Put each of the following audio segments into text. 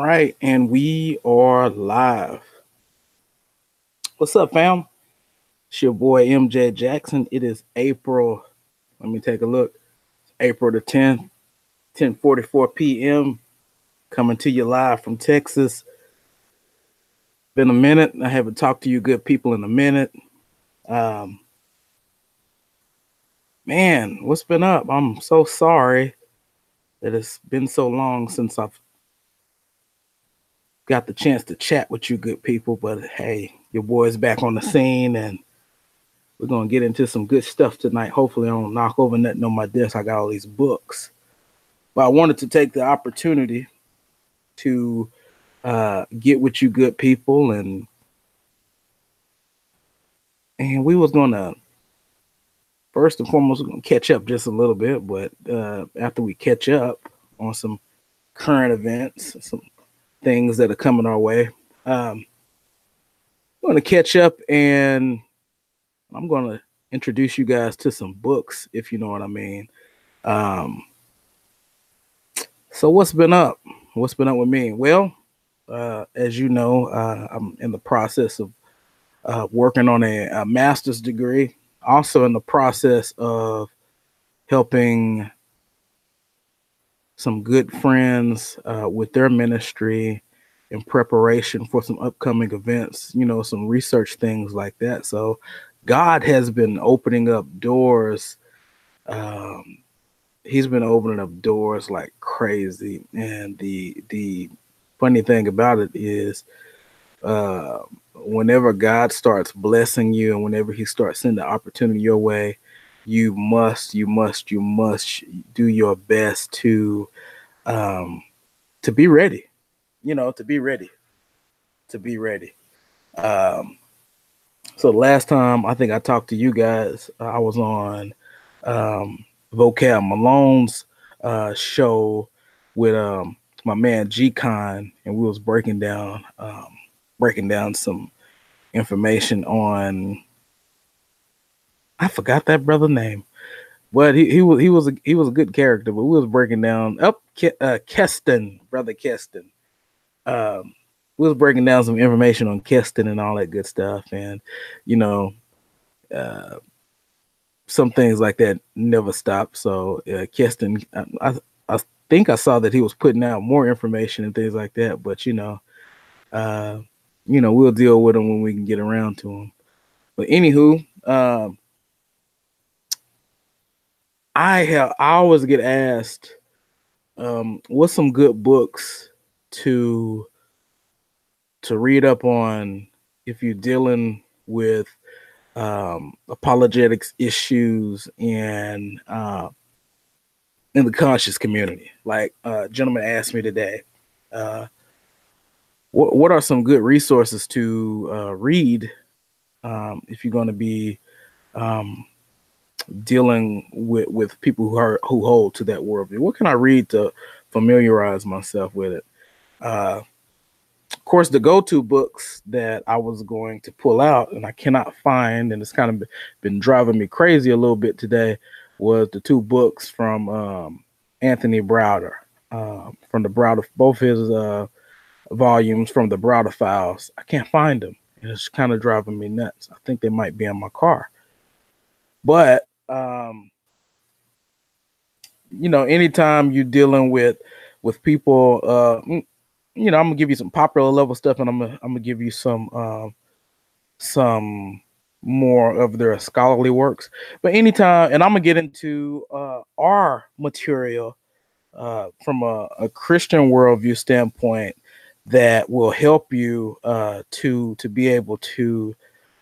right, and we are live. What's up, fam? It's your boy MJ Jackson. It is April. Let me take a look. April the 10th, 10:44 p.m. Coming to you live from Texas. Been a minute. I haven't talked to you good people in a minute. Um, Man, what's been up? I'm so sorry that it's been so long since I've got the chance to chat with you good people. But hey, your boy's back on the scene and we're gonna get into some good stuff tonight. Hopefully, I don't knock over nothing on my desk. I got all these books, but I wanted to take the opportunity to get with you, good people, and we was gonna first and foremost we're gonna catch up just a little bit. But after we catch up on some current events, some things that are coming our way, we're gonna catch up, and I'm gonna introduce you guys to some books, if you know what I mean. Um, So what's been up? What's been up with me? Well, as you know, I'm in the process of working on a master's degree. Also in the process of helping some good friends with their ministry in preparation for some upcoming events. You know, some research things like that. So God has been opening up doors. Um, he's been opening up doors like crazy, and the funny thing about it is uh whenever God starts blessing you and whenever he starts sending the opportunity your way, you must do your best um to be ready, to be ready. um so last time I think I talked to you guys, I was on um, Vocab Malone's show with my man G Con, and we was breaking down some information on, I forgot that brother name, but he was a good character. But we was breaking down Keston, brother Keston. Um, we was breaking down some information on Keston and all that good stuff, and you know. Uh, some things like that never stop. So Keston, I think I saw that he was putting out more information and things like that. But uh, we'll deal with them when we can get around to them. But anywho, I always get asked, what's some good books to read up on if you're dealing with apologetics issues and in the conscious community. Like a gentleman asked me today, uh, what are some good resources to read if you're going to be um, dealing with people who hold to that worldview? What can I read to familiarize myself with it? Of course, the go-to books that I was going to pull out and I cannot find, and it's kind of been driving me crazy a little bit today, was the two books from Anthony Browder, from the Browder, both his volumes from the Browder Files. I can't find them, and it's kind of driving me nuts. I think they might be in my car, but anytime you're dealing with people, I'm gonna give you some popular level stuff, and I'm gonna give you some more of their scholarly works. But anytime, and I'm gonna get into our material from a Christian worldview standpoint that will help you to be able to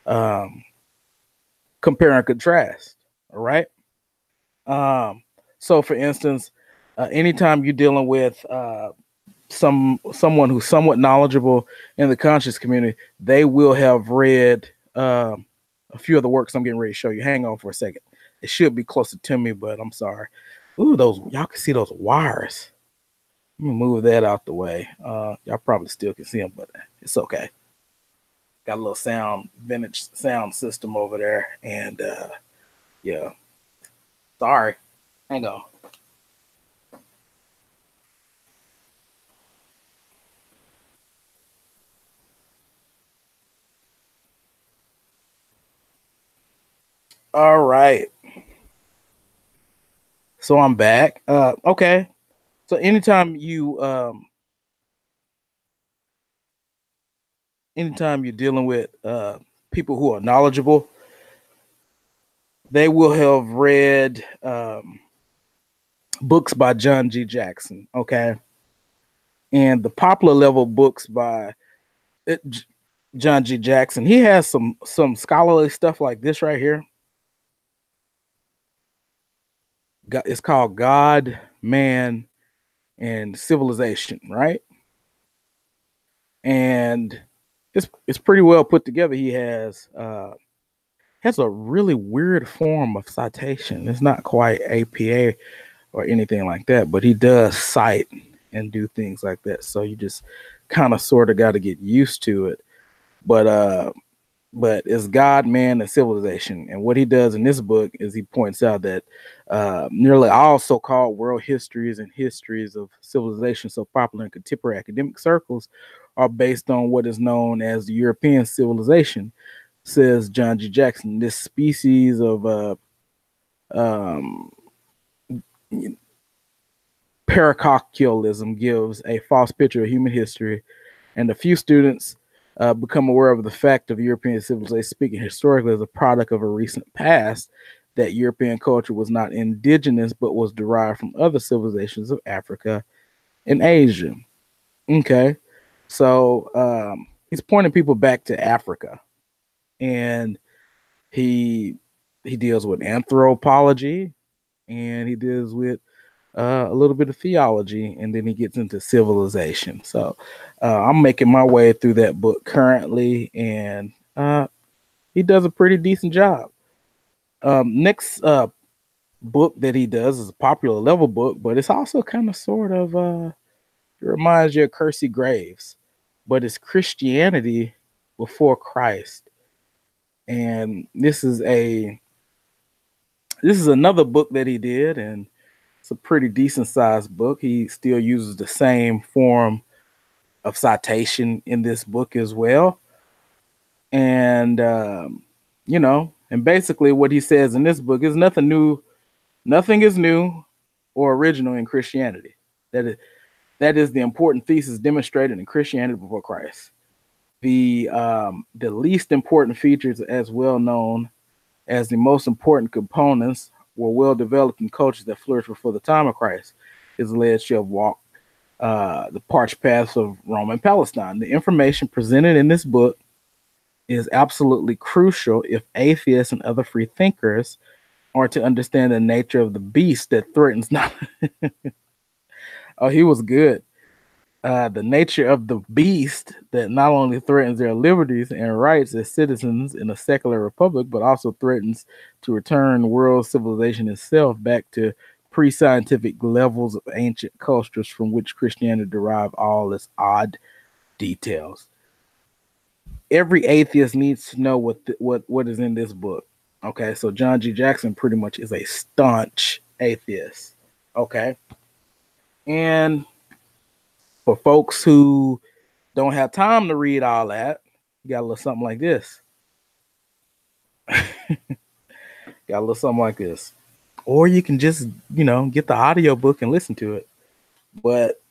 um, compare and contrast. All right. So, for instance, anytime you're dealing with someone who's somewhat knowledgeable in the conscious community, they will have read a few of the works I'm getting ready to show you. Hang on for a second. It should be closer to me, but I'm sorry. Ooh, those, y'all can see those wires. Let me move that out the way. Y'all probably still can see them, but it's okay. Got a little vintage sound system over there, and yeah. Sorry. Hang on. All right. So I'm back. Okay. So anytime you're dealing with people who are knowledgeable, they will have read books by John G. Jackson. Okay. And the popular level books by John G. Jackson, he has some scholarly stuff like this right here. It's called God, Man, and Civilization, right? And it's pretty well put together. He has a really weird form of citation. It's not quite APA or anything like that, but he does cite and do things like that. So you just kind of sort of got to get used to it. But it's God, Man, and Civilization. And what he does in this book is he points out that nearly all so-called world histories and histories of civilization so popular in contemporary academic circles are based on what is known as the European civilization, says John G. Jackson. This species of paracockulism gives a false picture of human history, and a few students become aware of the fact of European civilization speaking historically as a product of a recent past, that European culture was not indigenous but was derived from other civilizations of Africa and Asia. Okay, so he's pointing people back to Africa, and he deals with anthropology, and he deals with a little bit of theology, and then he gets into civilization. So I'm making my way through that book currently, and he does a pretty decent job. Next book that he does is a popular level book, but it's also kind of sort of it reminds you of Kersey Graves, but it's Christianity Before Christ. And this is another book that he did, and it's a pretty decent sized book. He still uses the same form of citation in this book as well. And, and basically what he says in this book is nothing is new or original in Christianity. That is the important thesis demonstrated in Christianity Before Christ. The least important features, as well known as the most important components, were well developed in cultures that flourished before the time of Christ, is alleged to have walked the parched paths of Rome and Palestine. The information presented in this book is absolutely crucial if atheists and other free thinkers are to understand the nature of the beast that threatens not. Oh, he was good. The nature of the beast that not only threatens their liberties and rights as citizens in a secular republic, but also threatens to return world civilization itself back to pre-scientific levels of ancient cultures from which Christianity derived all its odd details. Every atheist needs to know what is in this book. Okay, so John G. Jackson pretty much is a staunch atheist. Okay, and for folks who don't have time to read all that, you got a little something like this. Got a little something like this. Or you can just, get the audio book and listen to it. But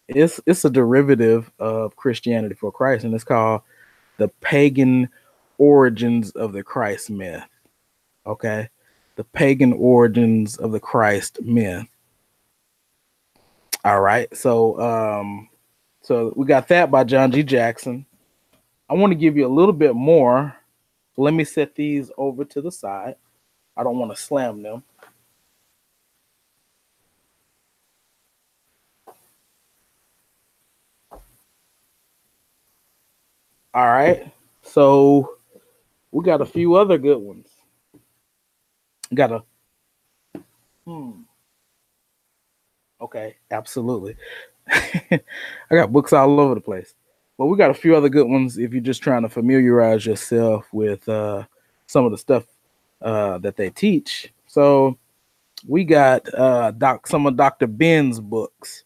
it's a derivative of Christianity Before Christ, and it's called The Pagan Origins of the Christ Myth. Okay? The Pagan Origins of the Christ Myth. All right. So we got that by John G. Jackson. I want to give you a little bit more. Let me set these over to the side. I don't want to slam them. All right. So we got a few other good ones. Okay, absolutely. I got books all over the place. But we got a few other good ones if you're just trying to familiarize yourself with some of the stuff that they teach. So we got some of Dr. Ben's books.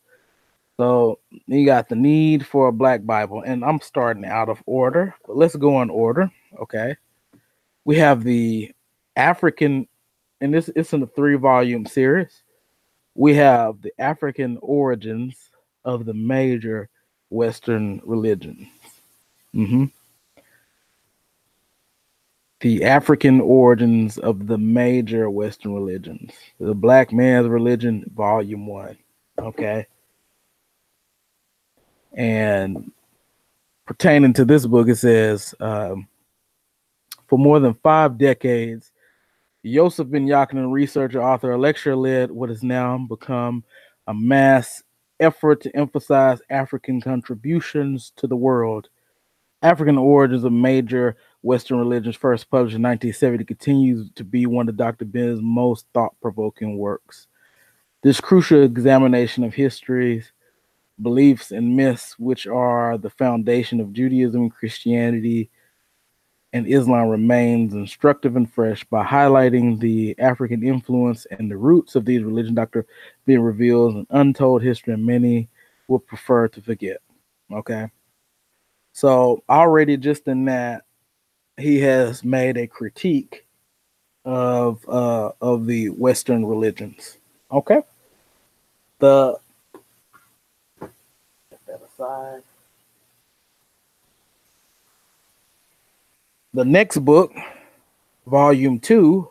So you got The Need for a Black Bible, and I'm starting out of order, but let's go in order. Okay. We have the African, and it's in a 3-volume series. We have the African origins of the major Western religion. The African origins of the major Western religions. The Black Man's Religion, Volume 1. Okay. And pertaining to this book, it says, for more than 5 decades, Yosef Ben Yakinen, researcher, author, lecturer, led what has now become a mass effort to emphasize African contributions to the world. African origins of major Western religions, first published in 1970, continues to be one of Dr. Ben's most thought-provoking works. This crucial examination of histories, beliefs, and myths, which are the foundation of Judaism, Christianity, and Islam, remains instructive and fresh. By highlighting the African influence and the roots of these religions, Dr. Ben reveals an untold history and many would prefer to forget. Okay. So already just in that, he has made a critique of the Western religions. Okay. Put that aside. The next book, Volume 2,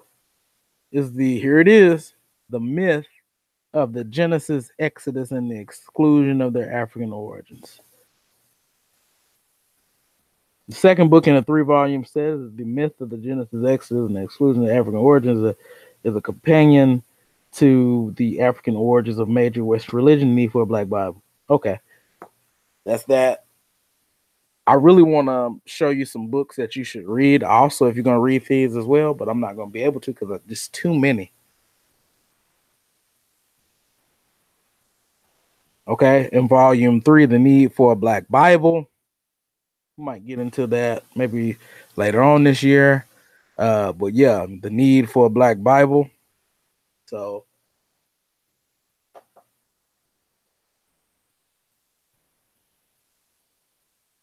is the myth of the Genesis, Exodus, and the exclusion of their African origins. The second book in a 3-volume set is the myth of the Genesis, Exodus, and the exclusion of the African origins. Is a companion to the African origins of major Western religion, need for a Black Bible. Okay, that's that. I really want to show you some books that you should read. Also, if you're going to read these as well, but I'm not going to be able to because there's too many. Okay, in Volume 3, the need for a Black Bible. We might get into that maybe later on this year. But yeah, the need for a Black Bible. So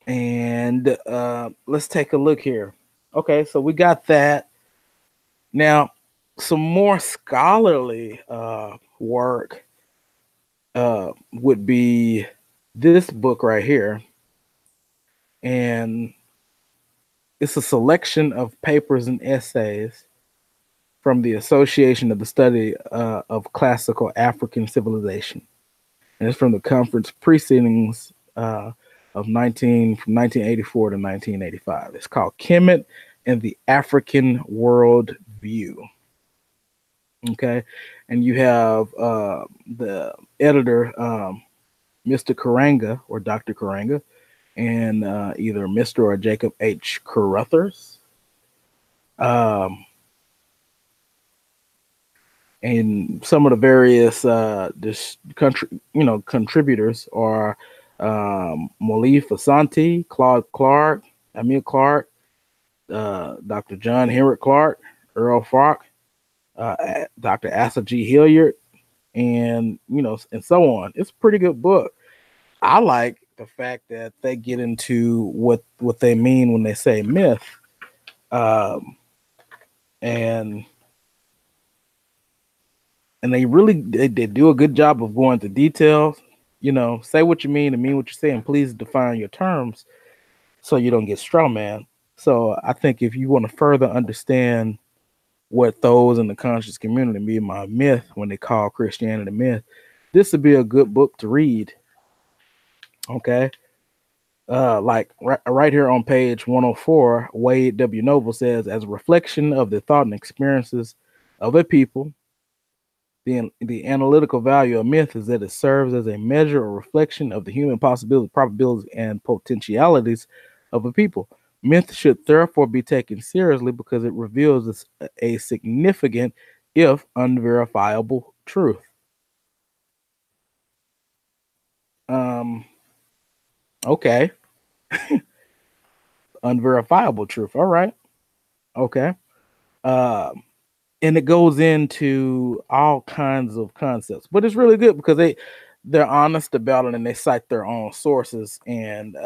and let's take a look here. Okay, so we got that. Now, some more scholarly work would be this book right here. And it's a selection of papers and essays from the Association of the Study of Classical African Civilization. And it's from the conference proceedings from 1984 to 1985. It's called Kemet and the African World View. Okay, and you have the editor, Mr. Karanga or Dr. Karanga, and either Mr. or Jacob H. Carruthers. And some of the various contributors are Molif Asante, Claude Clark, Amir Clark, Dr. John Henrik Clark, Earl Falk, Dr. Asa G. Hilliard, and and so on. It's a pretty good book. I like the fact that they get into what they mean when they say myth, and they really they do a good job of going to details. Say what you mean and mean what you say, and please define your terms so you don't get straw man. So I think if you want to further understand what those in the conscious community mean by myth when they call Christianity myth, this would be a good book to read. Okay. Like right here on page 104, Wade W. Noble says, as a reflection of the thought and experiences of a people, the analytical value of myth is that it serves as a measure or reflection of the human possibilities, probabilities, and potentialities of a people. Myth should therefore be taken seriously because it reveals a significant, if unverifiable, truth. Okay. Unverifiable truth. All right. Okay. And it goes into all kinds of concepts, but it's really good because they're honest about it and they cite their own sources. And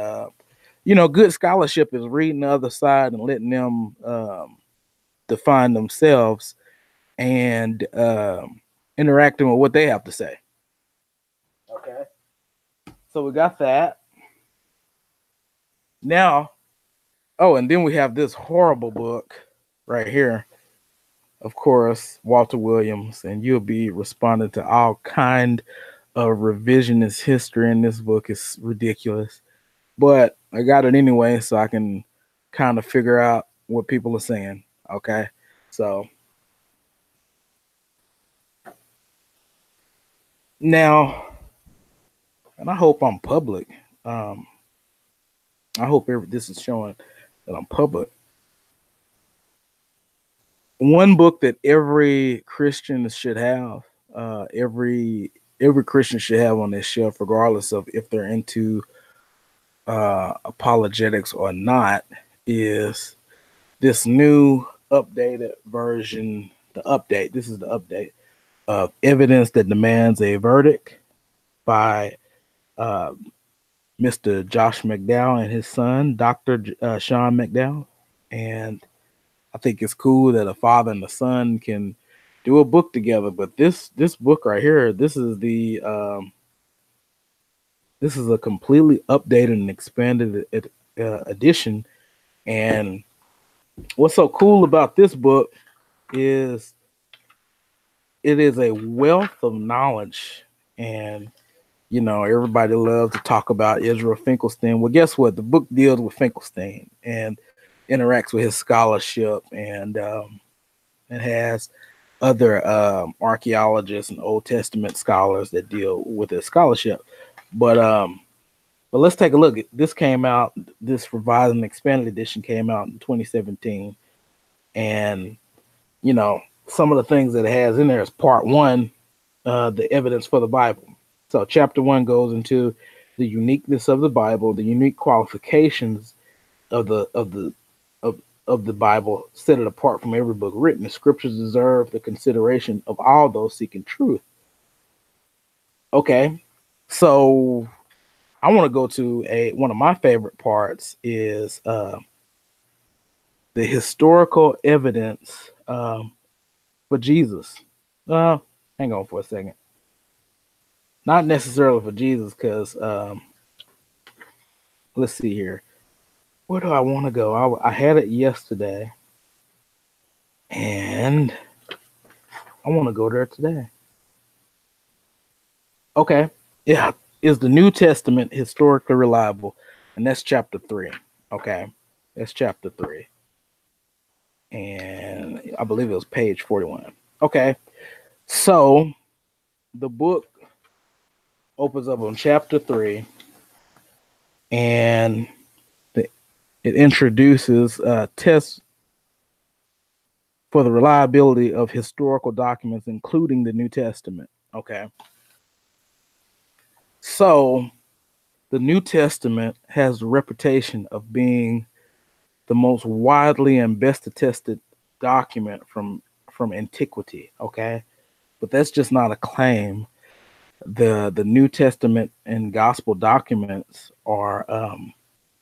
good scholarship is reading the other side and letting them define themselves and interacting with what they have to say. Okay. So we got that. Now, oh, and then we have this horrible book right here. Of course, Walter Williams, and you'll be responding to all kind of revisionist history in this book. Is ridiculous. But I got it anyway, so I can kind of figure out what people are saying. Okay. So now, and I hope I'm public. I hope this is showing that I'm public. One book that every Christian should have, every Christian should have on their shelf, regardless of if they're into apologetics or not, is this new updated version. This is the update of Evidence That Demands a Verdict by Mr. Josh McDowell and his son, Dr. Sean McDowell. And I think it's cool that a father and a son can do a book together. But this book right here, this is a completely updated and expanded edition. And what's so cool about this book is it is a wealth of knowledge. And you know, everybody loves to talk about Israel Finkelstein. Well, guess what? The book deals with Finkelstein and interacts with his scholarship, and it has other archaeologists and Old Testament scholars that deal with his scholarship. But let's take a look. This came out. This revised and expanded edition came out in 2017, and you know, some of the things that it has in there is part one, the evidence for the Bible. So chapter 1 goes into the uniqueness of the Bible, the unique qualifications of the Bible, set it apart from every book written. The scriptures deserve the consideration of all those seeking truth. Okay, so I want to go to one of my favorite parts is the historical evidence for Jesus. Hang on for a second. Not necessarily for Jesus, because let's see here. Where do I want to go? I had it yesterday, and I want to go there today. Okay, yeah. Is the New Testament historically reliable? And that's chapter 3. Okay, that's chapter 3. And I believe it was page 41. Okay, so the book opens up on chapter 3, and it introduces tests for the reliability of historical documents, including the New Testament. Okay. So the New Testament has the reputation of being the most widely and best attested document from antiquity. Okay. But that's just not a claim. The New Testament and gospel documents are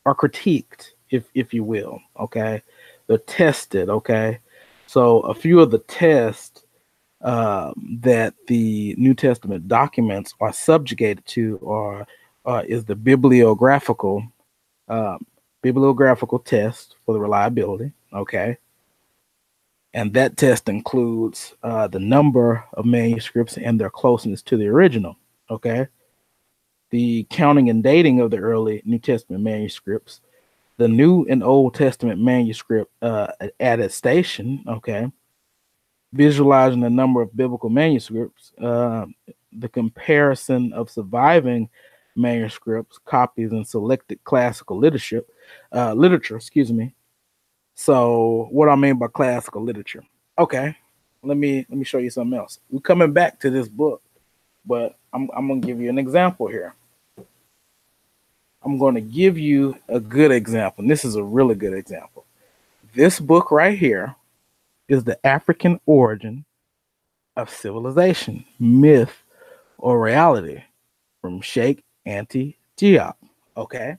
critiqued, if you will. Okay. They're tested. Okay. So a few of the tests that the New Testament documents are subjugated to is the bibliographical test for the reliability. Okay. And that test includes the number of manuscripts and their closeness to the original. Okay. The counting and dating of the early New Testament manuscripts, the New and Old Testament manuscript attestation. Okay. Visualizing the number of biblical manuscripts, the comparison of surviving manuscripts, copies, and selected classical literature. So, what I mean by classical literature? Okay, let me show you something else. We're coming back to this book, but I'm gonna give you an example here. I'm going to give you a good example. And this is a really good example. This book right here is The African Origin of Civilization, Myth or Reality, from Sheikh Anta Diop. Okay.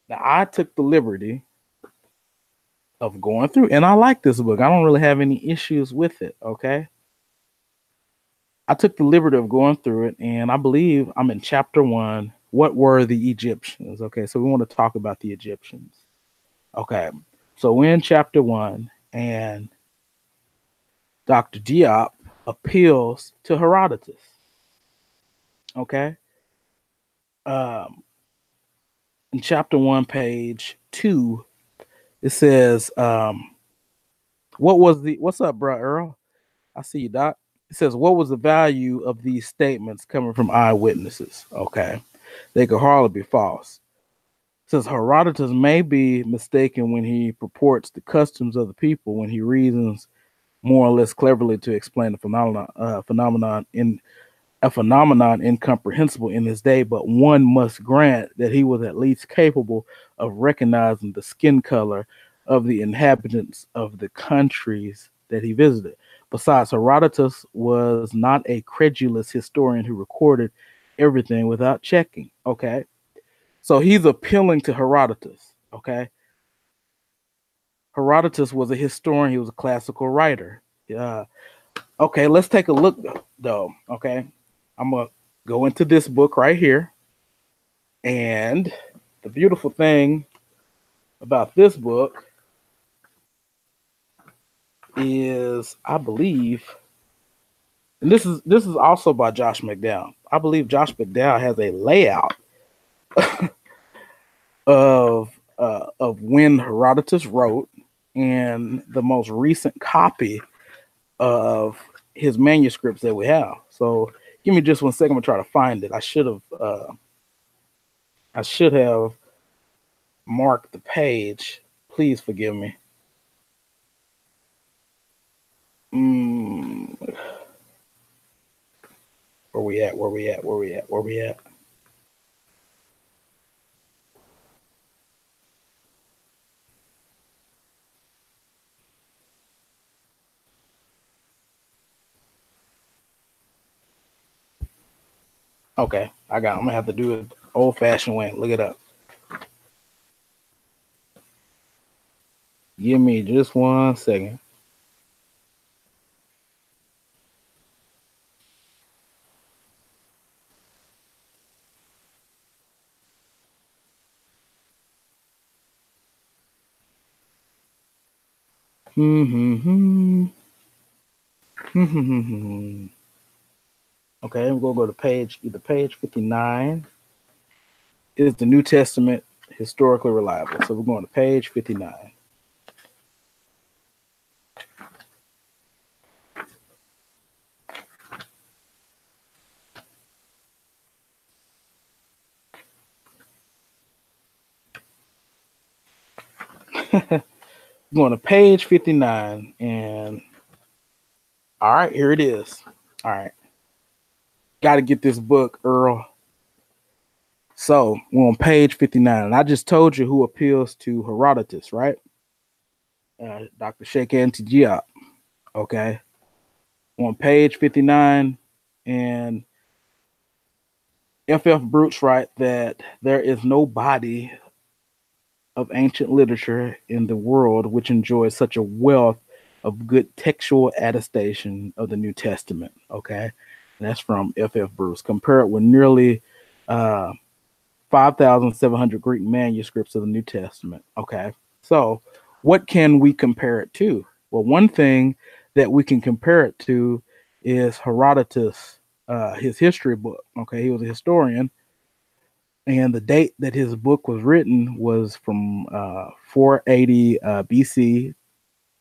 Now I took the liberty of going through, and I like this book. I don't really have any issues with it. Okay. I took the liberty of going through it, and I believe I'm in chapter 1. What were the Egyptians? Okay, so we want to talk about the Egyptians. Okay, so we're in chapter 1, and Dr. Diop appeals to Herodotus. Okay, in chapter 1, page 2, it says, what's up, bro, Earl? I see you, Doc. It says, what was the value of these statements coming from eyewitnesses? Okay, they could hardly be false. It says Herodotus may be mistaken when he purports the customs of the people, when he reasons more or less cleverly to explain the phenomenon incomprehensible in his day, but one must grant that he was at least capable of recognizing the skin color of the inhabitants of the countries that he visited. Besides, Herodotus was not a credulous historian who recorded everything without checking. Okay. So he's appealing to Herodotus. Okay. Herodotus was a historian. He was a classical writer. Okay, let's take a look though. Okay. I'm going to go into this book right here. And the beautiful thing about this book is, I believe, and this is also by Josh McDowell. I believe Josh McDowell has a layout of when Herodotus wrote and the most recent copy of his manuscripts that we have. So give me just 1 second to try to find it. I should have marked the page. Please forgive me. Where we at? Okay, I'm gonna have to do it old-fashioned way. Look it up. Give me just 1 second. Okay, we're gonna go to either page 59 is the New Testament historically reliable. So we're going to page 59. Going to page 59, and all right, here it is. All right, got to get this book, Earl. So we're on page 59, and I just told you who appeals to Herodotus, right? Dr. Sheikh Diop. Okay, on page 59, and F.F. Bruce writes that there is no body of ancient literature in the world which enjoys such a wealth of good textual attestation of the New Testament. Okay, and that's from F.F. Bruce. Compare it with nearly 5,700 Greek manuscripts of the New Testament. Okay, so what can we compare it to? Well, one thing that we can compare it to is Herodotus, his history book. Okay, he was a historian, and the date that his book was written was from 480 BC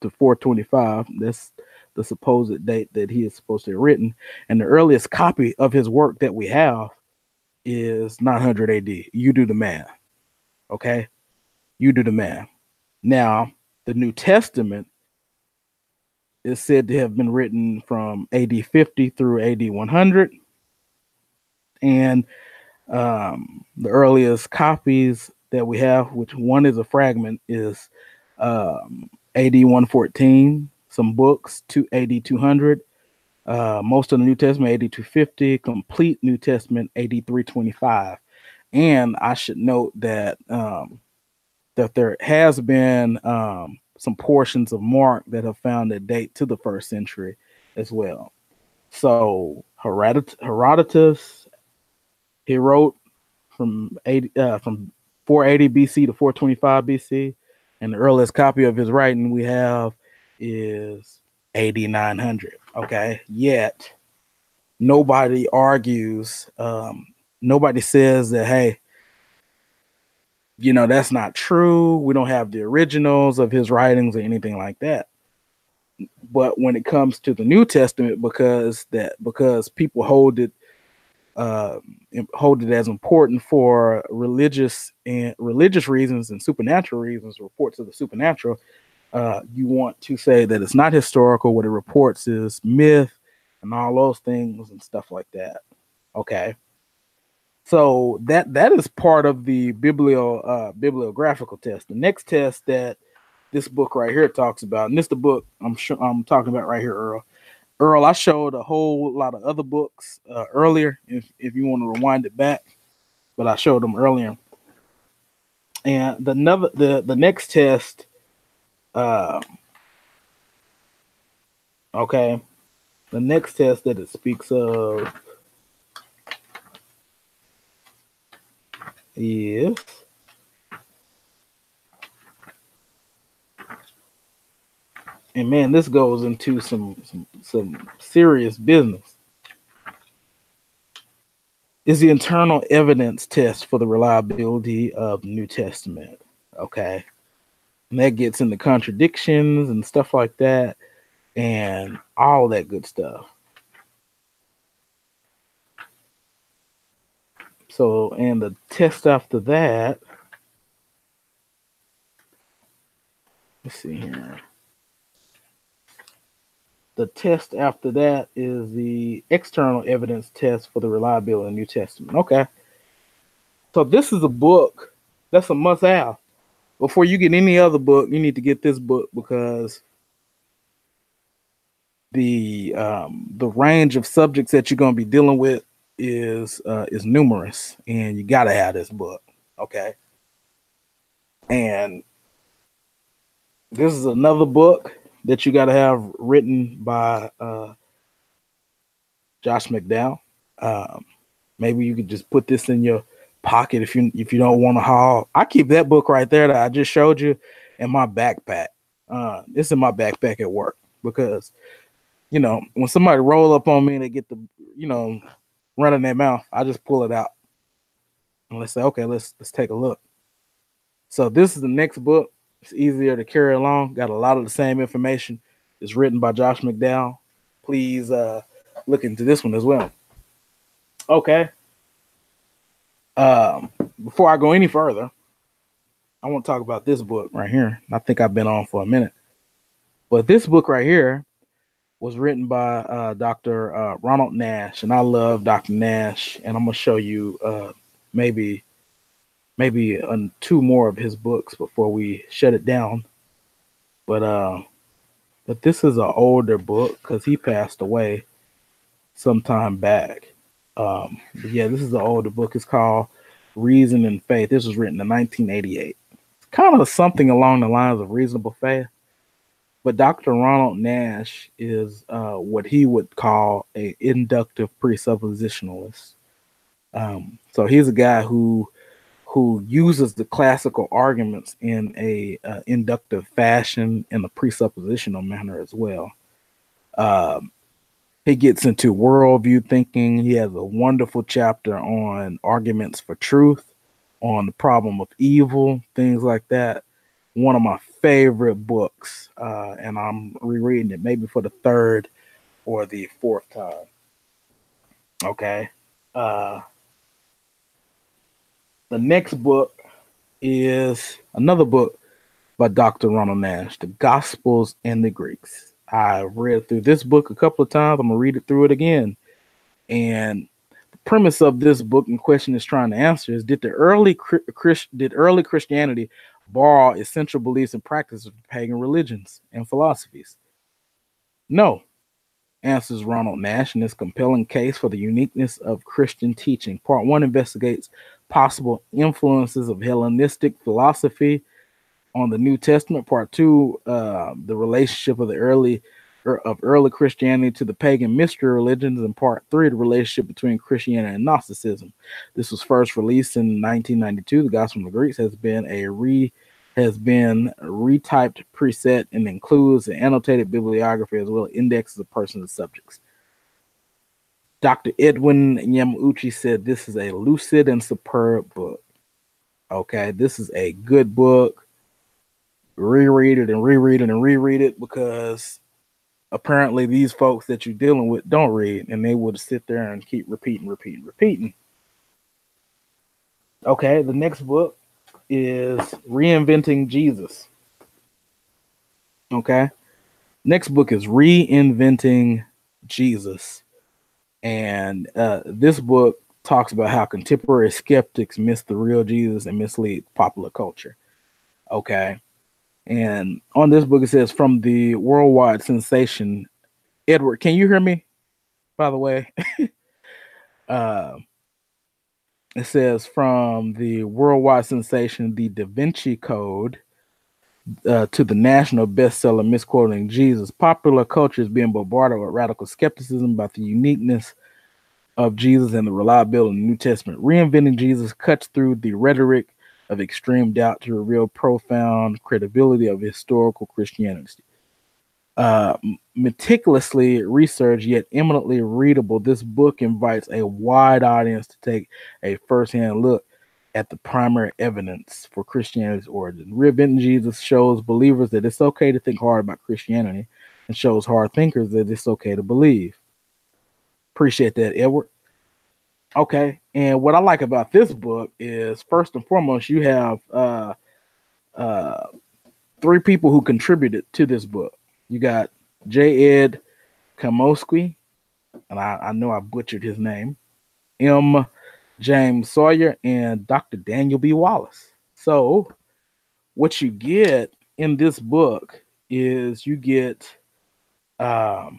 to 425. That's the supposed date that he is supposed to have written. And the earliest copy of his work that we have is 900 AD. You do the math. Okay? You do the math. Now, the New Testament is said to have been written from AD 50 through AD 100. And the earliest copies that we have, which one is a fragment, is AD 114, some books, AD 200, most of the New Testament, AD 250, complete New Testament, AD 325. And I should note that that there has been some portions of Mark that have found that date to the 1st century as well. So Herodotus, he wrote from 480 BC to 425 BC, and the earliest copy of his writing we have is AD 900. Okay, yet nobody argues. Nobody says that, hey, that's not true. We don't have the originals of his writings or anything like that. But when it comes to the New Testament, because people hold it as important for religious reasons and supernatural reasons, reports of the supernatural, you want to say that it's not historical. What it reports is myth and all those things and stuff like that. Okay. So that is part of the bibliographical test. The next test that this book right here talks about, and this is the book I'm talking about right here, Earl. Earl, I showed a whole lot of other books earlier, if you want to rewind it back, but I showed them earlier. And the next test, okay, the next test that it speaks of is and man, this goes into some serious business. Is the internal evidence test for the reliability of New Testament. Okay. And that gets into contradictions and stuff like that and all that good stuff. So, and the test after that, let's see here. The test after that is the external evidence test for the reliability of the New Testament. Okay. So this is a book that's a must-have. Before you get any other book, you need to get this book because the range of subjects that you're going to be dealing with is numerous, and you got to have this book. Okay. And this is another book that you got to have written by Josh McDowell. Maybe you could just put this in your pocket if you don't want to haul. I keep that book right there that I just showed you in my backpack. It's in my backpack at work because, when somebody roll up on me and they get the, running their mouth, I just pull it out and let's say, okay, let's take a look. So this is the next book. It's easier to carry along. Got a lot of the same information. It's written by Josh McDowell. Please look into this one as well. Okay. Before I go any further, I want to talk about this book right here. I think I've been on for a minute. But this book right here was written by Dr. Ronald Nash. And I love Dr. Nash. And I'm going to show you maybe two more of his books before we shut it down. But this is an older book because he passed away some time back. But yeah, this is an older book. It's called Reason and Faith. This was written in 1988. It's kind of something along the lines of Reasonable Faith. But Dr. Ronald Nash is what he would call an inductive presuppositionalist. So he's a guy who uses the classical arguments in a inductive fashion in a presuppositional manner as well. He gets into worldview thinking. He has a wonderful chapter on arguments for truth, on the problem of evil, things like that. One of my favorite books, and I'm rereading it maybe for the third or the fourth time. Okay. The next book is another book by Dr. Ronald Nash, The Gospels and the Greeks. I read through this book a couple of times. I'm going to read it through it again. And the premise of this book in question is trying to answer is, did early Christianity borrow essential beliefs and practices of pagan religions and philosophies? No, answers Ronald Nash in this compelling case for the uniqueness of Christian teaching. Part 1 investigates possible influences of Hellenistic philosophy on the New Testament. Part 2, the relationship of early Christianity to the pagan mystery religions, and Part 3, the relationship between Christianity and Gnosticism. This was first released in 1992. The Gospel of the Greeks has been retyped preset and includes an annotated bibliography as well as indexes of persons and subjects. Dr. Edwin Yamauchi said this is a lucid and superb book. Okay, this is a good book. Reread it and reread it and reread it, because apparently these folks that you're dealing with don't read, and they would sit there and keep repeating. Okay, the next book is Reinventing Jesus. Okay, next book is Reinventing Jesus. And this book talks about how contemporary skeptics miss the real Jesus and mislead popular culture. Okay. And on this book, it says, from the worldwide sensation. Edward, can you hear me, by the way? It says, from the worldwide sensation, the Da Vinci Code, to the national bestseller, Misquoting Jesus, popular culture is being bombarded with radical skepticism about the uniqueness of Jesus and the reliability of the New Testament. Reinventing Jesus cuts through the rhetoric of extreme doubt to reveal profound credibility of historical Christianity. Meticulously researched yet eminently readable, this book invites a wide audience to take a first-hand look at the primary evidence for Christianity's origin. Reinventing Jesus shows believers that it's okay to think hard about Christianity, and shows hard thinkers that it's okay to believe. Appreciate that, Edward. Okay, and what I like about this book is, first and foremost, you have 3 people who contributed to this book. You got J. Ed Kamoski, and I know I butchered his name, M. James Sawyer, and Dr. Daniel B. Wallace. So what you get in this book is you get a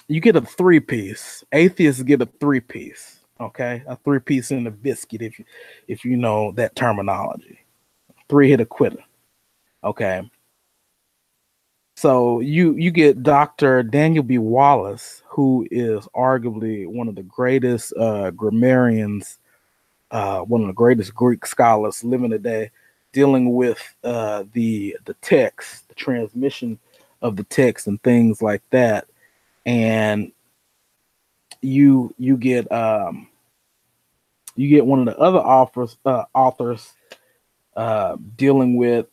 3-piece. Atheists get a 3-piece, okay? A 3-piece in the biscuit, if you know that terminology. 3-hitter quitter, okay? So you get Dr. Daniel B. Wallace, who is arguably one of the greatest grammarians, one of the greatest Greek scholars living today, dealing with the text, the transmission of the text and things like that. And you get one of the other authors dealing with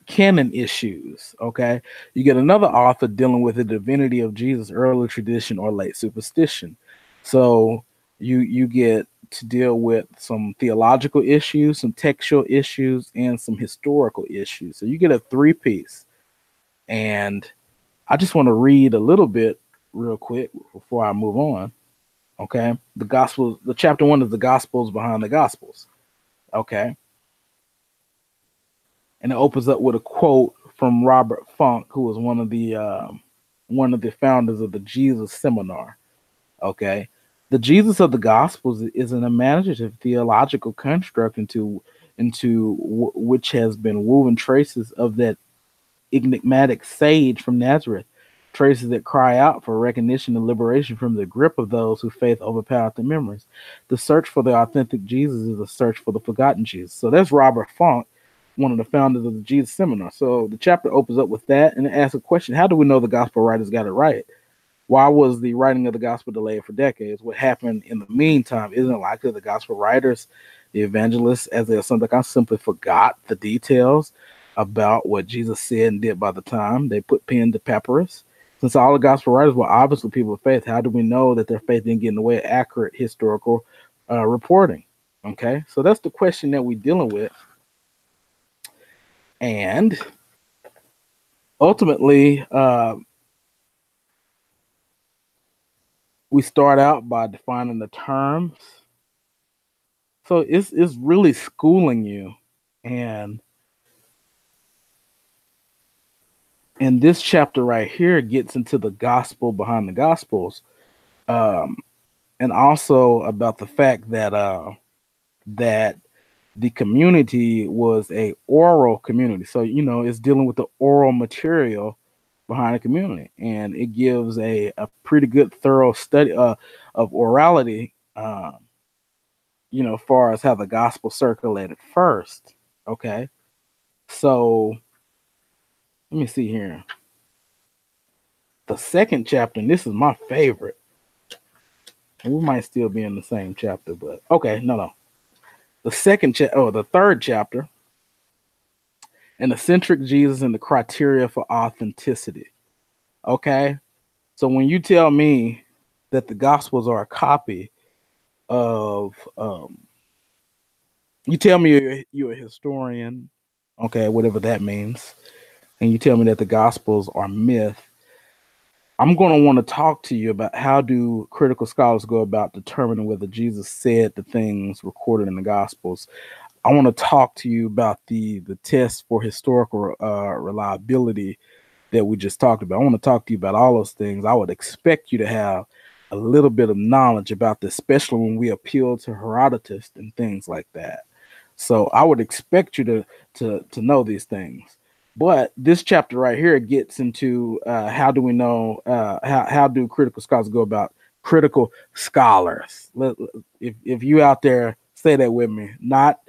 canon issues. Okay, you get another author dealing with the divinity of Jesus, early tradition or late superstition. So you get to deal with some theological issues, some textual issues, and some historical issues. So you get a 3-piece. And I just want to read a little bit real quick before I move on. Okay, the chapter 1 is the Gospels behind the Gospels. Okay. And it opens up with a quote from Robert Funk, who was one of the founders of the Jesus Seminar. Okay, the Jesus of the Gospels is an imaginative theological construct into which has been woven traces of that enigmatic sage from Nazareth, traces that cry out for recognition and liberation from the grip of those whose faith overpowered their memories. The search for the authentic Jesus is a search for the forgotten Jesus. So that's Robert Funk, one of the founders of the Jesus Seminar. So the chapter opens up with that and it asks a question: how do we know the gospel writers got it right? Why was the writing of the gospel delayed for decades? What happened in the meantime? Isn't it likely the gospel writers, the evangelists, as they are sometimes, simply forgot the details about what Jesus said and did by the time they put pen to papyrus? Since all the gospel writers were obviously people of faith, how do we know that their faith didn't get in the way of accurate historical reporting? Okay, so that's the question that we're dealing with. And ultimately, we start out by defining the terms. So it's really schooling you. And this chapter right here gets into the gospel behind the gospels, and also about the fact that the community was a oral community. So, it's dealing with the oral material behind the community. And it gives a pretty good, thorough study of orality, as far as how the gospel circulated first. Okay. So let me see here. The second chapter, and this is my favorite. And we might still be in the same chapter, but okay, no. The third chapter, an eccentric Jesus and the criteria for authenticity. Okay. So when you tell me that the gospels are a copy of, you tell me you're a historian, okay, whatever that means, and you tell me that the gospels are myth, I'm going to want to talk to you about how do critical scholars go about determining whether Jesus said the things recorded in the gospels. I want to talk to you about the test for historical reliability that we just talked about. I want to talk to you about all those things. I would expect you to have a little bit of knowledge about this, especially when we appeal to Herodotus and things like that. So I would expect you to know these things. But this chapter right here gets into how do we know, how do critical scholars go about critical scholars? If you out there, say that with me, not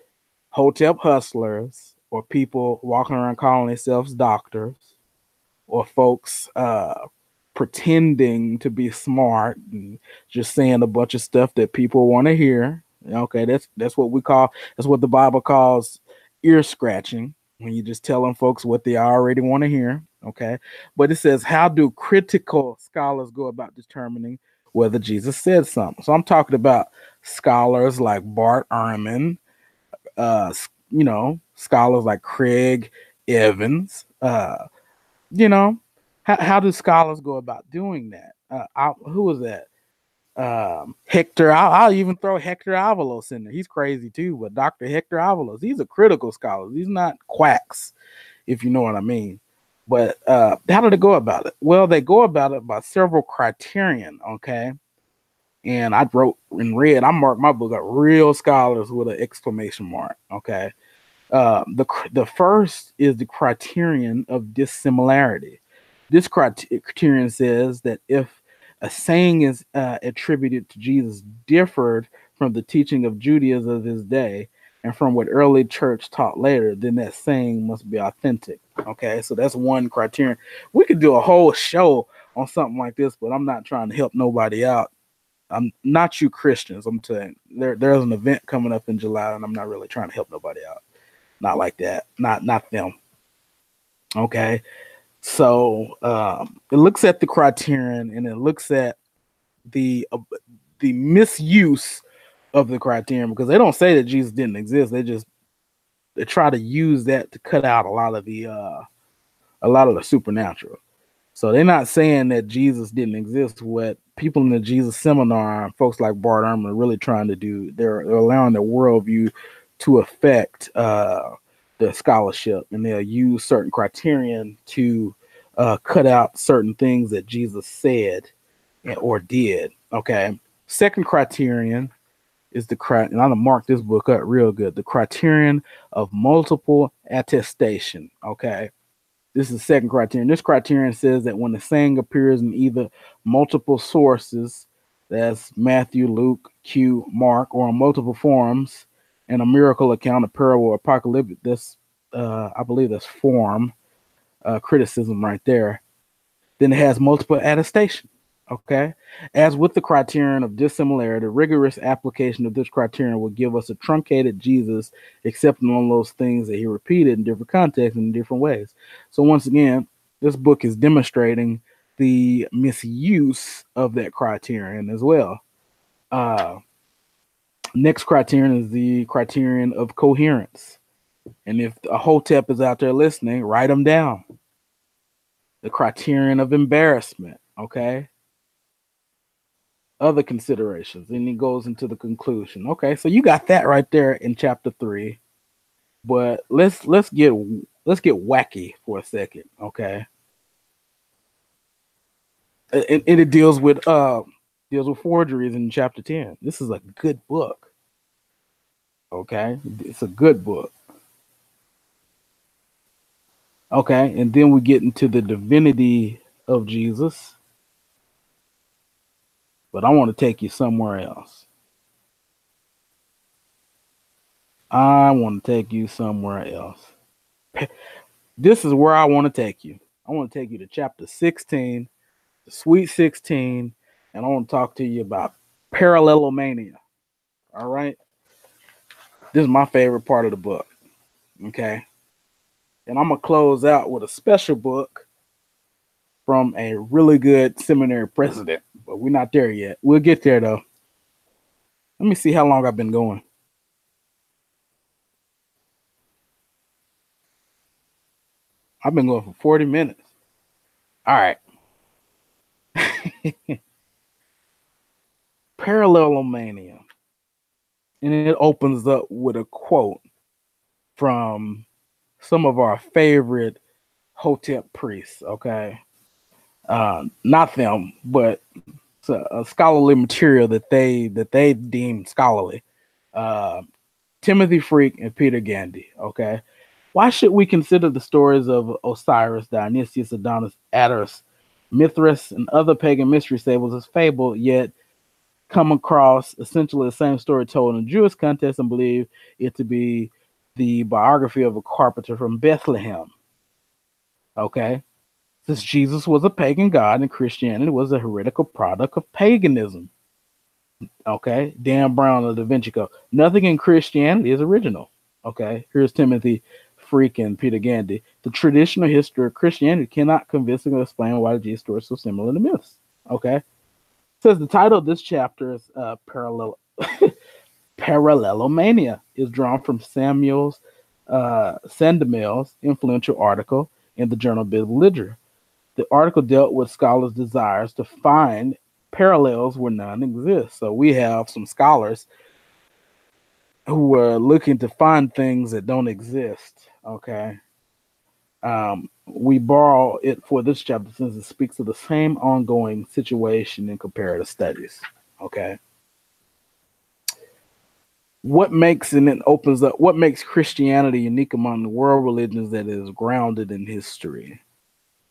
hotep hustlers or people walking around calling themselves doctors or folks pretending to be smart and just saying a bunch of stuff that people want to hear. Okay, that's what the Bible calls ear scratching, when you just telling folks what they already want to hear. Okay, but it says, how do critical scholars go about determining whether Jesus said something? So I'm talking about scholars like Bart Ehrman, scholars like Craig Evans. How do scholars go about doing that? Who was that? Hector. I'll even throw Hector Avalos in there. He's crazy too, but Dr. Hector Avalos, he's a critical scholar. He's not quacks, if you know what I mean. But how do they go about it? Well, they go about it by several criterion. Okay. And I wrote in red, I marked my book up, real scholars with an exclamation mark. Okay. The first is the criterion of dissimilarity. This criterion says that if a saying is attributed to Jesus differed from the teaching of Judaism of his day and from what early church taught later, then that saying must be authentic. Okay, so that's one criterion. We could do a whole show on something like this, but I'm not trying to help nobody out. I'm not you Christians. I'm telling you, there's an event coming up in July, and I'm not really trying to help nobody out. Not like that. Not them. Okay. So it looks at the criterion, and it looks at the misuse of the criterion, because they don't say that Jesus didn't exist. They try to use that to cut out a lot of the supernatural. So they're not saying that Jesus didn't exist. What people in the Jesus seminar, folks like Bart Ehrman, are really trying to do, they're allowing their worldview to affect the scholarship, and they'll use certain criterion to cut out certain things that Jesus said or did. Okay. Second criterion is and I'm gonna mark this book up real good. The criterion of multiple attestation. Okay. This is the second criterion. This criterion says that when the saying appears in either multiple sources, that's Matthew, Luke, Q, Mark, or in multiple forms, in a miracle account, a parable, or apocalyptic, I believe that's form criticism right there, then it has multiple attestation. Okay. As with the criterion of dissimilarity, rigorous application of this criterion will give us a truncated Jesus, accepting all those things that he repeated in different contexts and in different ways. So once again, this book is demonstrating the misuse of that criterion as well. Next criterion is the criterion of coherence. And if a hotep is out there listening, write them down. The criterion of embarrassment. Okay. Other considerations, and he goes into the conclusion. Okay, so you got that right there in chapter 3, but let's get wacky for a second. Okay, and it deals with forgeries in chapter 10. This is a good book. Okay, it's a good book. Okay, and then we get into the divinity of Jesus, but I want to take you somewhere else. I want to take you somewhere else. This is where I want to take you. I want to take you to chapter 16, the Sweet 16, and I want to talk to you about parallelomania. All right. This is my favorite part of the book. Okay. And I'm going to close out with a special book from a really good seminary president, but we're not there yet. We'll get there though. Let me see how long I've been going. I've been going for 40 minutes. All right. Parallelomania. And it opens up with a quote from some of our favorite Hotep priests, okay? Not them, but it's a scholarly material that they deem scholarly. Timothy Freak and Peter Gandy, okay? Why should we consider the stories of Osiris, Dionysius, Adonis, Adonis, Mithras, and other pagan mystery fables as fable, yet come across essentially the same story told in a Jewish context and believe it to be the biography of a carpenter from Bethlehem? Okay? Since Jesus was a pagan god and Christianity was a heretical product of paganism. Okay? Dan Brown of Da Vinci Code. Nothing in Christianity is original. Okay? Here's Timothy Freak and Peter Gandy. The traditional history of Christianity cannot convincingly explain why Jesus' story is so similar to myths. Okay? Says the title of this chapter is Parallelomania is drawn from Samuel Sandemel's influential article in the Journal of Biblical Literature. The article dealt with scholars' desires to find parallels where none exist. So we have some scholars who were looking to find things that don't exist. Okay. We borrow it for this chapter since it speaks of the same ongoing situation in comparative studies. Okay. What makes Christianity unique among the world religions that is grounded in history?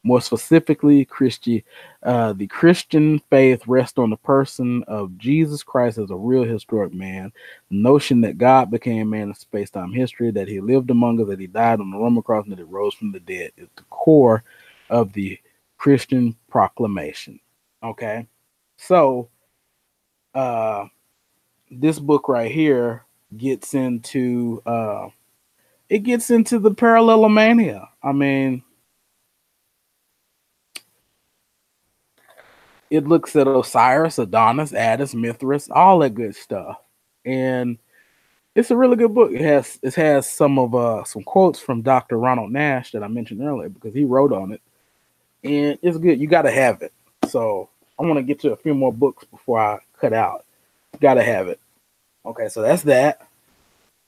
More specifically, the Christian faith rests on the person of Jesus Christ as a real historic man. The notion that God became man in space-time history, that he lived among us, that he died on the Roman cross, and that he rose from the dead is the core of the Christian proclamation. Okay, so this book right here gets into the parallelomania. I mean, it looks at Osiris, Adonis, Adonis, Mithras, all that good stuff, and it's a really good book. It has some quotes from Dr. Ronald Nash that I mentioned earlier because he wrote on it, and it's good. You got to have it. So I want to get to a few more books before I cut out. Got to have it. Okay, so that's that.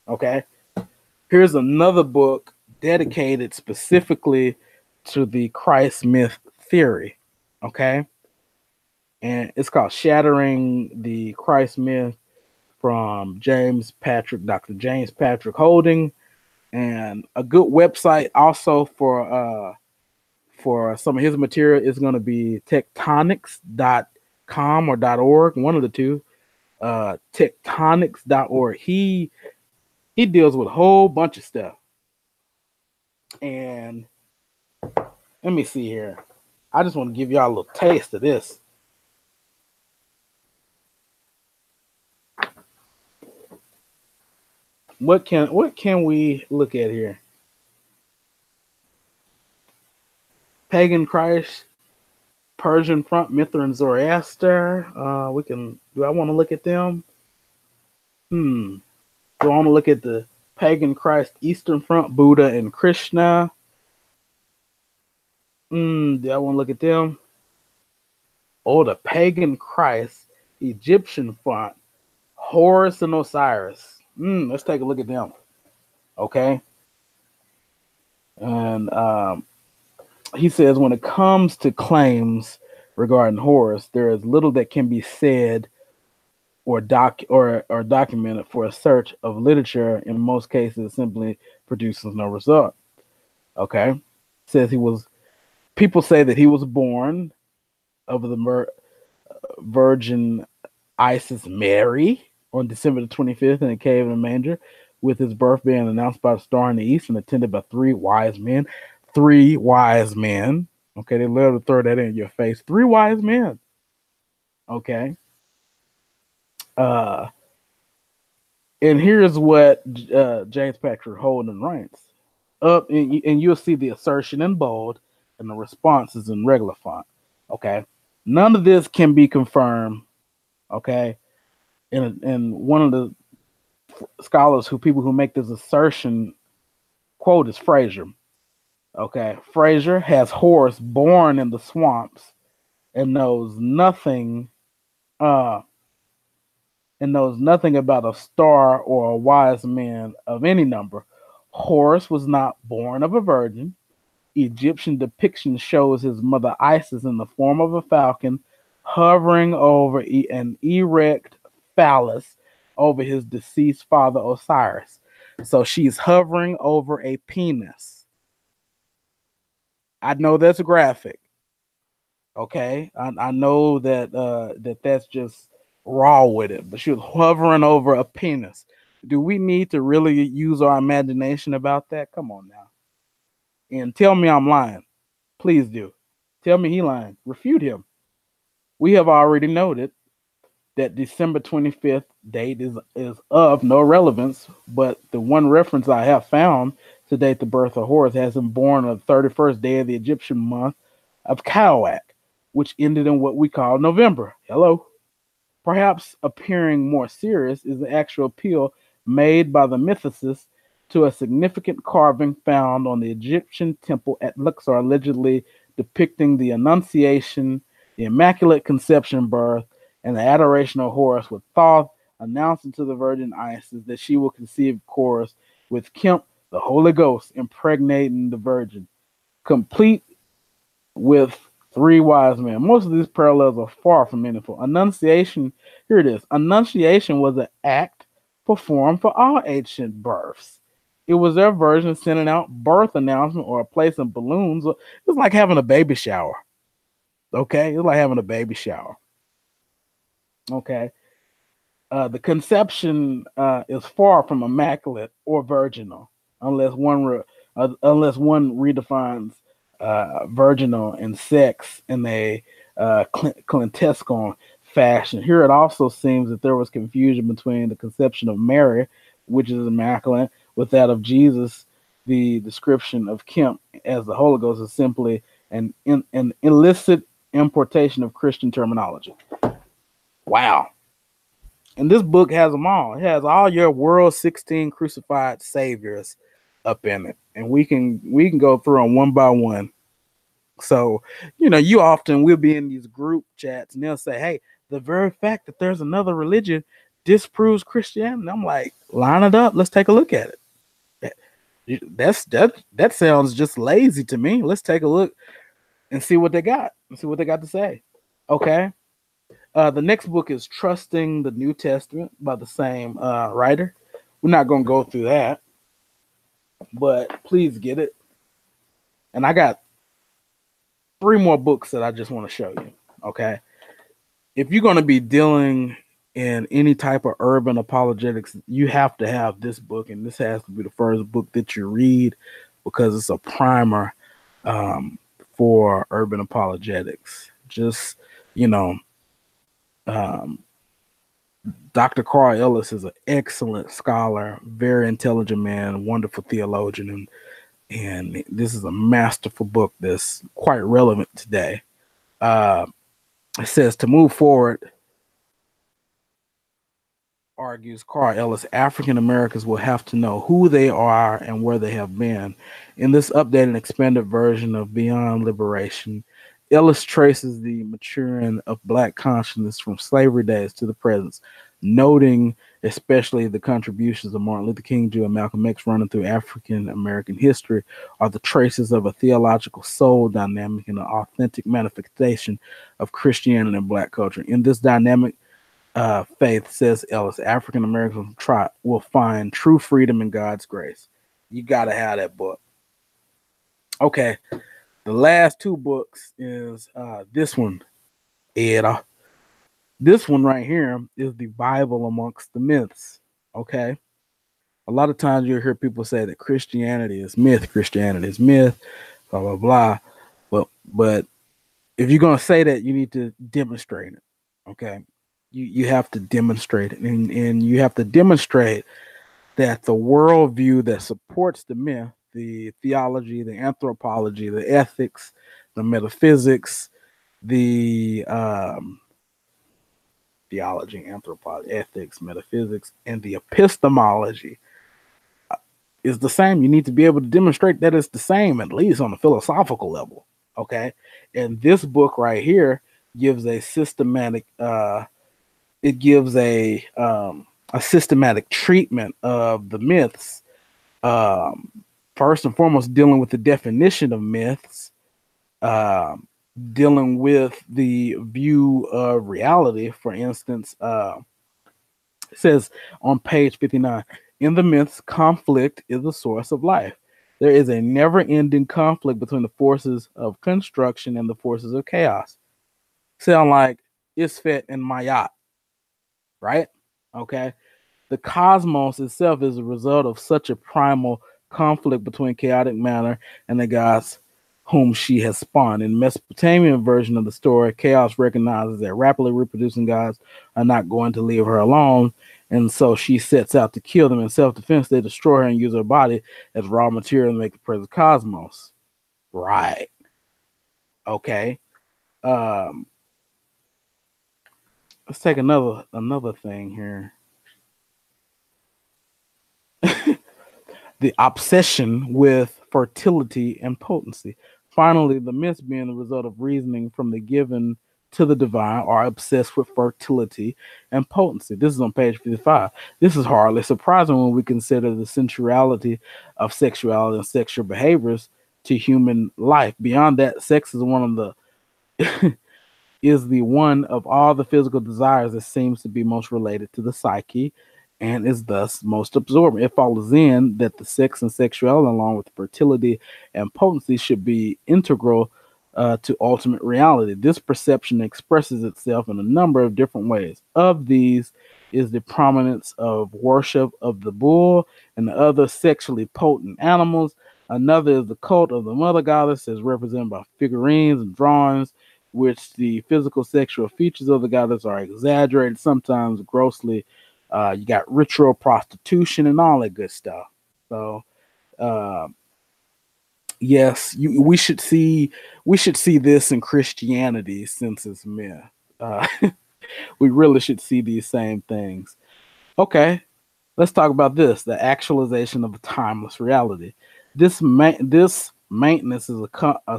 Okay, here's another book dedicated specifically to the Christ myth theory. Okay. And it's called Shattering the Christ Myth from Dr. James Patrick Holden, and a good website also for some of his material is going to be tectonics.com or .org, one of the two. Tectonics.org. He deals with a whole bunch of stuff. And let me see here. I just want to give y'all a little taste of this. What can we look at here? Pagan Christ, Persian front, Mithra and Zoroaster. Do I want to look at them? Do I want to look at the Pagan Christ, Eastern front, Buddha and Krishna? Do I want to look at them? Oh, the Pagan Christ, Egyptian front, Horus and Osiris. Let's take a look at them. Okay. And he says, when it comes to claims regarding Horus, there is little that can be said or documented for a search of literature. In most cases, simply produces no result. Okay, says he was. People say that he was born of the Virgin Isis Mary on December the 25th in a cave in a manger, with his birth being announced by a star in the east and attended by three wise men. Three wise men. Okay, they love to throw that in your face. Three wise men. Okay. And here's what James Patrick Holden writes. And you'll see the assertion in bold and the responses in regular font. Okay. None of this can be confirmed. Okay. And one of the people who make this assertion quote is Fraser. Okay. Fraser has Horus born in the swamps and knows nothing about a star or a wise man of any number. Horus was not born of a virgin. Egyptian depiction shows his mother Isis in the form of a falcon hovering over an erect phallus over his deceased father Osiris. So she's hovering over a penis. I know that's graphic. Okay, I know that that's just raw with it, but she was hovering over a penis. Do we need to really use our imagination about that? Come on now. And tell me I'm lying. Please do. Tell me he lying. Refute him. We have already noted that December 25th date is of no relevance, but the one reference I have found to date the birth of Horus has him born on the 31st day of the Egyptian month of Kawak, which ended in what we call November. Hello. Perhaps appearing more serious is the actual appeal made by the mythicists to a significant carving found on the Egyptian temple at Luxor, allegedly depicting the Annunciation, the Immaculate Conception birth, and the adoration of Horus, with Thoth announcing to the Virgin Isis that she will conceive Horus, with Kemp, the Holy Ghost, impregnating the Virgin, complete with three wise men. Most of these parallels are far from meaningful. Annunciation, here it is. Annunciation was an act performed for all ancient births. It was their version of sending out birth announcement or placing balloons. It was like having a baby shower. Okay? It was like having a baby shower. Okay? The conception is far from immaculate or virginal, unless one redefines virginal and sex in a clandestine fashion. Here it also seems that there was confusion between the conception of Mary, which is immaculate, with that of Jesus. The description of Kemp as the Holy Ghost is simply an illicit importation of Christian terminology. Wow. And this book has them all. It has all your world 16 crucified saviors up in it. And we can go through them one by one. So, you often will be in these group chats and they'll say, hey, the very fact that there's another religion disproves Christianity. I'm like, line it up. Let's take a look at it. That sounds just lazy to me. Let's take a look and see what they got. And see what they got to say. Okay. The next book is Trusting the New Testament by the same writer. We're not going to go through that, but please get it. And I got 3 more books that I just want to show you. Okay. If you're going to be dealing in any type of urban apologetics, you have to have this book. And this has to be the first book that you read because it's a primer for urban apologetics. Just, Dr. Cara Ellis is an excellent scholar, very intelligent man, wonderful theologian, and this is a masterful book that's quite relevant today. It says, to move forward, argues Cara Ellis, African Americans will have to know who they are and where they have been. In this updated and expanded version of Beyond Liberation, Ellis traces the maturing of Black consciousness from slavery days to the present, noting especially the contributions of Martin Luther King Jr. and Malcolm X running through African American history are the traces of a theological soul dynamic and an authentic manifestation of Christianity and Black culture. In this dynamic, faith, says Ellis, African Americans will find true freedom in God's grace. You got to have that book. Okay, the last two books is this one, Ed. This one right here is the Bible amongst the myths. Okay, a lot of times you'll hear people say that Christianity is myth, blah blah blah. But if you're gonna say that, you need to demonstrate it. Okay, you have to demonstrate it, and you have to demonstrate that the worldview that supports the myth, the theology, the anthropology, the ethics, the metaphysics, the theology, anthropology, ethics, metaphysics, and the epistemology is the same. You need to be able to demonstrate that it's the same, at least on a philosophical level. Okay. And this book right here gives a systematic, it gives a systematic treatment of the myths. First and foremost, dealing with the definition of myths, dealing with the view of reality. For instance, it says on page 59, in the myths, conflict is the source of life. There is a never-ending conflict between the forces of construction and the forces of chaos. Sound like Isfet and Mayat, right? Okay. The cosmos itself is a result of such a primal conflict between chaotic matter and the gods whom she has spawned. In the Mesopotamian version of the story, chaos recognizes that rapidly reproducing gods are not going to leave her alone, and so she sets out to kill them. In self-defense, they destroy her and use her body as raw material to make the present cosmos. Right. Okay. Let's take another thing here. The obsession with fertility and potency. Finally, the myths, being the result of reasoning from the given to the divine, are obsessed with fertility and potency. This is on page 55. This is hardly surprising when we consider the sensuality of sexuality and sexual behaviors to human life. Beyond that, sex is one of all the physical desires that seems to be most related to the psyche, and is thus most absorbing. It follows in that the sex and sexuality, along with fertility and potency, should be integral to ultimate reality. This perception expresses itself in a number of different ways. Of these is the prominence of worship of the bull and the other sexually potent animals. Another is the cult of the mother goddess, as represented by figurines and drawings, which the physical sexual features of the goddess are exaggerated, sometimes grossly. You got ritual prostitution and all that good stuff. So, yes, we should see this in Christianity, since it's myth. We really should see these same things. Okay, let's talk about this: the actualization of a timeless reality. This maintenance is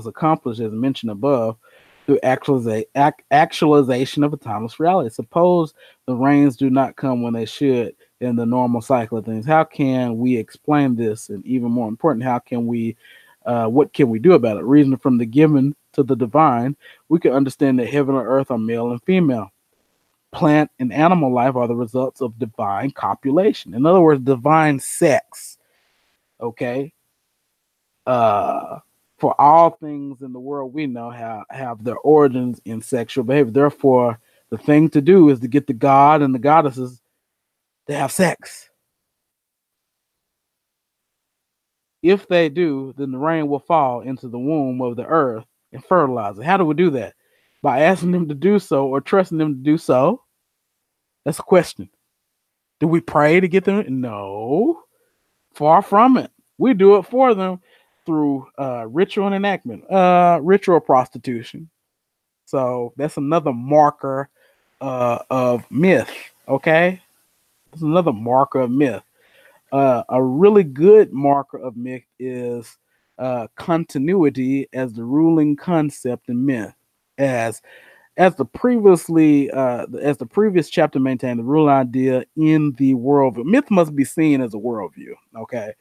accomplished, as mentioned above, through actualization of a timeless reality. Suppose the rains do not come when they should in the normal cycle of things. How can we explain this? And even more important, what can we do about it? Reasoning from the given to the divine, we can understand that heaven and earth are male and female. Plant and animal life are the results of divine copulation. In other words, divine sex. Okay. For all things in the world we know have their origins in sexual behavior. Therefore, the thing to do is to get the god and the goddesses to have sex. If they do, then the rain will fall into the womb of the earth and fertilize it. How do we do that? By asking them to do so or trusting them to do so? That's a question. Do we pray to get them? No. Far from it. We do it for them through ritual enactment, ritual prostitution. So that's another marker of myth. Okay, that's another marker of myth. A really good marker of myth is continuity as the ruling concept in myth. As the previous chapter maintained, the ruling idea in the worldview. Myth must be seen as a worldview. Okay.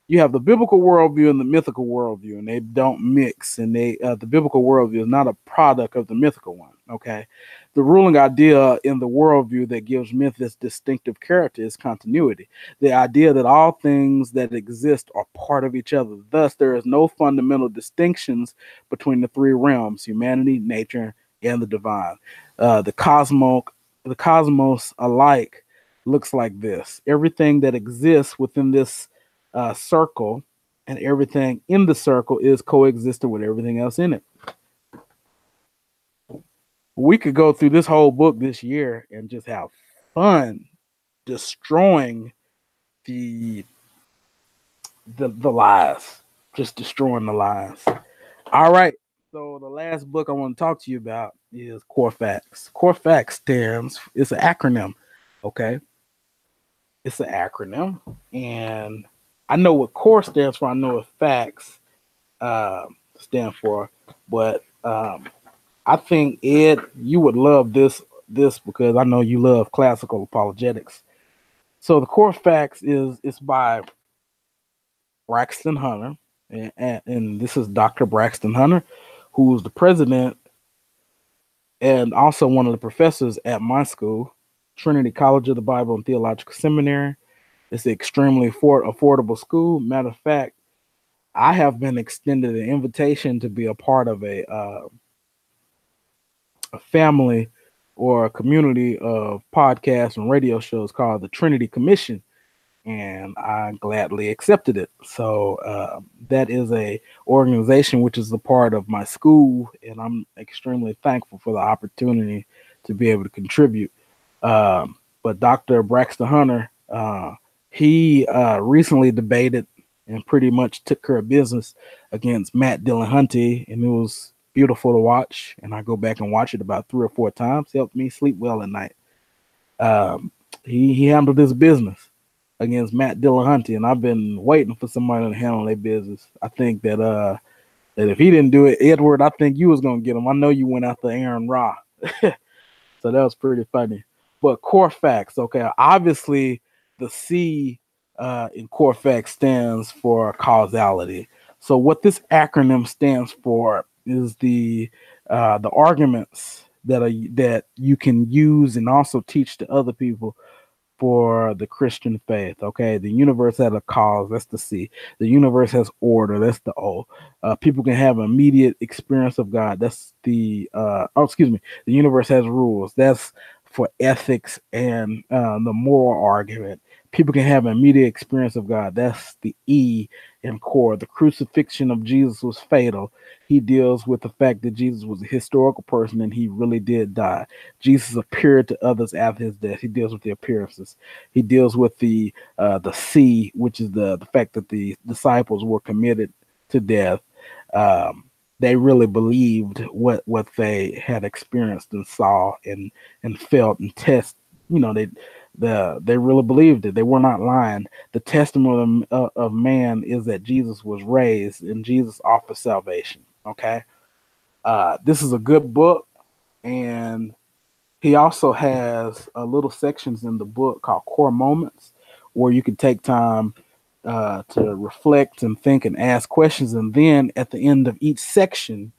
you have the biblical worldview and the mythical worldview, and they don't mix. And the biblical worldview is not a product of the mythical one. Okay, the ruling idea in the worldview that gives myth its distinctive character is continuity. The idea that all things that exist are part of each other. Thus, there is no fundamental distinctions between the three realms: humanity, nature, and the divine. The cosmos alike looks like this. Everything that exists within this circle, and everything in the circle is coexistent with everything else in it. We could go through this whole book this year and just have fun destroying the lies, just destroying the lies. All right. So the last book I want to talk to you about is Core Facts. Core Facts it's an acronym. Okay. It's an acronym, and I know what core stands for. I know what facts stand for, but I think, Ed, you would love this because I know you love classical apologetics. So the core facts it's by Braxton Hunter, and this is Dr. Braxton Hunter, who is the president and also one of the professors at my school, Trinity College of the Bible and Theological Seminary. It's an extremely affordable school. Matter of fact, I have been extended an invitation to be a part of a family or a community of podcasts and radio shows called the Trinity Commission, and I gladly accepted it. So that is a organization which is a part of my school, and I'm extremely thankful for the opportunity to be able to contribute. But Dr. Braxton Hunter, he recently debated and pretty much took care of business against Matt Dillahunty, and it was beautiful to watch. And I go back and watch it about 3 or 4 times. Helped me sleep well at night. He handled his business against Matt Dillahunty, and I've been waiting for somebody to handle their business. I think that that if he didn't do it, Edward, I think you was gonna get him. I know you went after Aaron Ra, so that was pretty funny. But core facts, okay. Obviously, the C in core facts stands for causality. So what this acronym stands for is the arguments that you can use and also teach to other people for the Christian faith. Okay, the universe has a cause, that's the C. The universe has order, that's the O. People can have immediate experience of God, that's the the universe has rules, that's for ethics and the moral argument. People can have an immediate experience of God, that's the E in core. The crucifixion of Jesus was fatal. He deals with the fact that Jesus was a historical person and he really did die. Jesus appeared to others after his death. He deals with the appearances. He deals with the C, which is the fact that the disciples were committed to death. They really believed what they had experienced and saw and felt and test. You know, they really believed it. They were not lying. The testimony of man is that Jesus was raised and Jesus offers salvation. Okay, this is a good book, and he also has little sections in the book called Core Moments, where you can take time to reflect and think and ask questions, and then at the end of each section,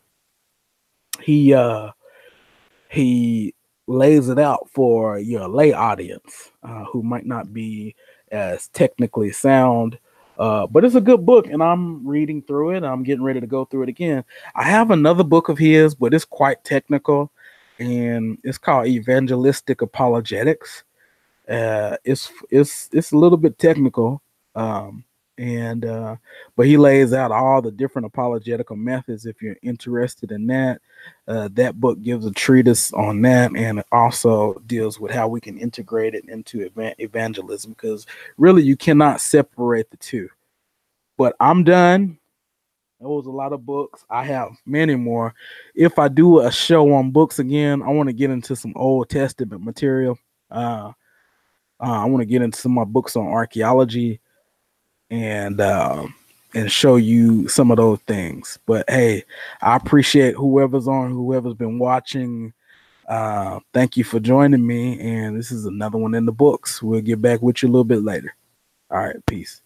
he lays it out for your lay audience who might not be as technically sound. But it's a good book, and I'm reading through it. I'm getting ready to go through it again. I have another book of his, but it's quite technical, and it's called Evangelistic Apologetics. It's a little bit technical, and but he lays out all the different apologetical methods. If you're interested in that, that book gives a treatise on that, and it also deals with how we can integrate it into evangelism, because really you cannot separate the two. But I'm done. That was a lot of books. I have many more. If I do a show on books again, I want to get into some Old Testament material. I want to get into some of my books on archaeology and show you some of those things. But hey, I appreciate whoever's been watching. Thank you for joining me, and this is another one in the books. We'll get back with you a little bit later. All right, peace.